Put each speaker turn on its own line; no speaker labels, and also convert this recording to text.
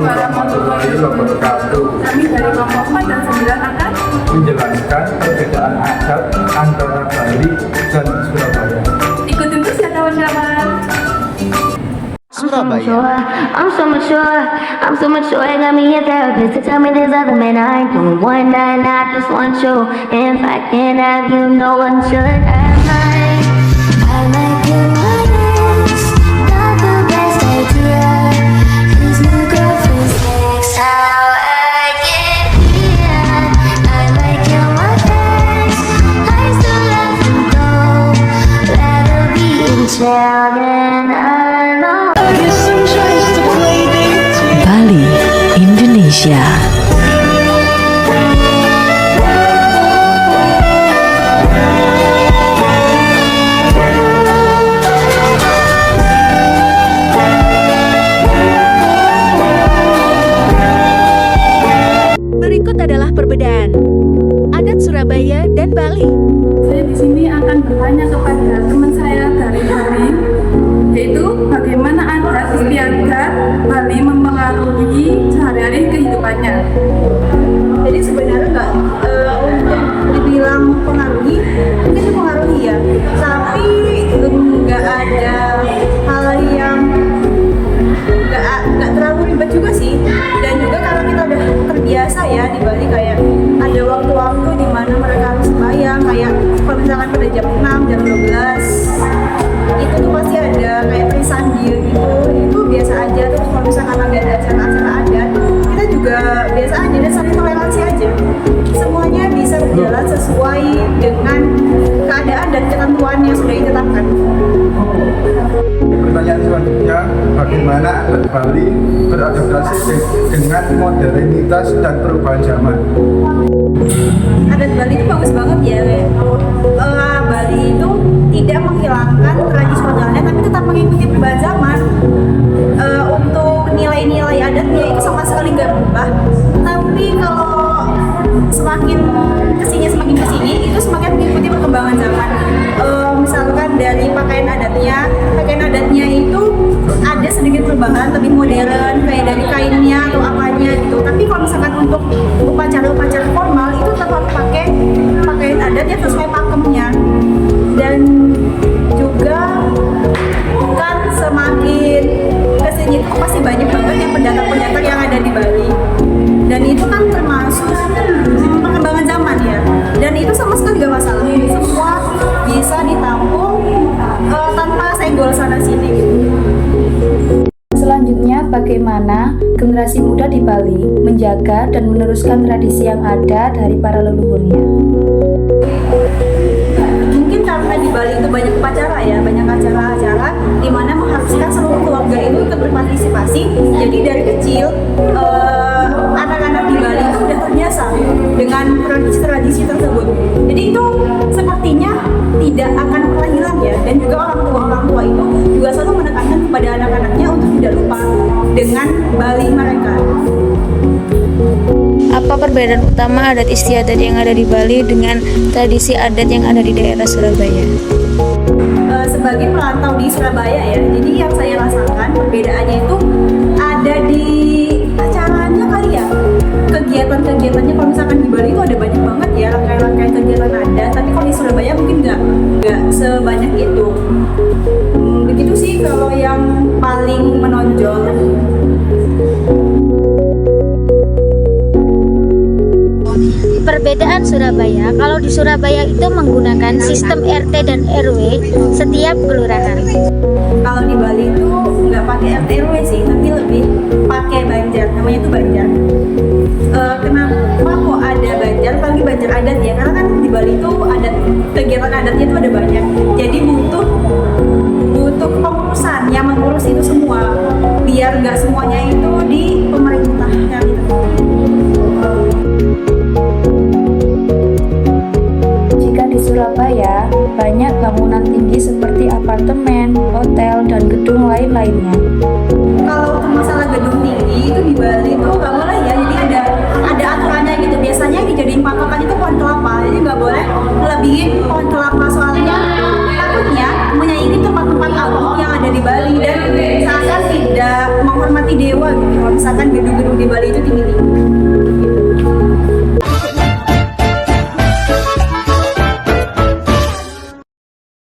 warahmatullahi wabarakatuh.
Kami dari kelompok 4 dan 9 akan
Menjelaskan perbedaan adat antara Bali dan Surabaya.
ikutin terus ya kawan-kawan.
Surabaya.
I'm so mature, I'm so mature. I got me a therapist to tell me there's other men I ain't doing one night, I just want you. And if I can't have you, no one should. I might do my best, not the best idea. 'Cause new girlfriend's next, how I get here. I might kill my past, I still let them go. Rather be in jail than alone.
Bali, Indonesia.
Berikut adalah perbedaan adat Surabaya dan Bali.
Saya di sini akan bertanya kepada teman saya dari Bali, yaitu bagaimana adat istiadat Bali mempengaruhi sehari-hari kehidupannya.
Jadi sebenarnya untuk dibilang mempengaruhi, mungkin mempengaruhi ya, tapi nggak ada hal yang nggak terlalu ribet juga sih. Dan juga karena kita udah terbiasa ya di Bali, kayak ada waktu-waktu di mana mereka harus sembahyang, kayak kalau misalkan pada jam 6, jam 12 itu tuh pasti ada kayak perisan dia gitu, itu biasa aja. Terus kalau misalkan lagi ada acara-acara adat, kita juga biasa aja dan saling toleransi aja. Semuanya bisa berjalan sesuai dengan keadaan dan ketentuan yang sudah ditetapkan.
Pertanyaan selanjutnya, bagaimana adat Bali beradaptasi dengan modernitas dan perubahan zaman?
Adat Bali itu bagus banget ya, kayak Bali itu tidak menghilangkan tradisi lokalnya tapi tetap mengikuti perubahan zaman. Untuk nilai-nilai adatnya itu sama sekali nggak berubah, tapi kalau semakin kesini itu semakin mengikuti perkembangan zaman. Misalkan dari pakaian adatnya itu ada sedikit perubahan, lebih modern, kayak dari kainnya atau apanya gitu. Tapi kalau misalkan untuk upacara-upacara formal itu tetap pakai pakaian adat yang sesuai pakemnya. Dan juga kan semakin kesini itu pasti banyak banget yang pendatang-pendatang yang ada di Bali. Dan itu kan termasuk perkembangan zaman ya. Dan itu sama sekali gak masalah. Semua bisa ditampung tanpa senggol sana sini gitu.
Selanjutnya, bagaimana generasi muda di Bali menjaga dan meneruskan tradisi yang ada dari para leluhurnya?
Mungkin karena di Bali itu banyak upacara ya, banyak acara-acara di mana mengharuskan seluruh keluarga itu ikut berpartisipasi. Jadi dari kecil anak-anak di Bali itu udah terbiasa dengan tradisi-tradisi tersebut. Jadi itu sepertinya tidak akan pernah hilang ya. Dan juga orang tua itu juga selalu menekankan kepada anak-anaknya untuk tidak lupa dengan Bali mereka.
Apa perbedaan utama adat istiadat yang ada di Bali dengan tradisi adat yang ada di daerah Surabaya?
Sebagai perantau di Surabaya ya, jadi yang saya rasakan perbedaannya itu ada di acaranya kali ya, kegiatan-kegiatannya. Kalau misalkan di Bali itu ada banyak banget ya rangkaian-rangkaian kegiatan adat, tapi kalau di Surabaya mungkin nggak sebanyak itu. Begitu sih kalau yang paling menonjol.
Perbedaan Surabaya, kalau di Surabaya itu menggunakan sistem RT dan RW setiap kelurahan.
Kalau di Bali itu nggak pakai RT RW sih, tapi lebih pakai banjar, namanya itu banjar. Kenapa kok ada banjar? Apalagi banjar adat ya, karena kan di Bali itu adat, kegiatan adatnya itu ada banyak. Jadi butuh pengurusan yang mengurus itu semua, biar nggak semuanya itu di pemerintahnya gitu.
Di Surabaya, banyak bangunan tinggi seperti apartemen, hotel, dan gedung lain-lainnya.
Kalau untuk masalah gedung tinggi itu di Bali itu nggak boleh ya, jadi ada aturannya gitu. Biasanya yang dijadiin patokan itu pohon kelapa, jadi nggak boleh melebihin pohon kelapa, soalnya takutnya menyaingi tempat-tempat agung yang ada di Bali dan seakan tidak menghormati dewa gitu. misalkan gedung-gedung di Bali itu tinggi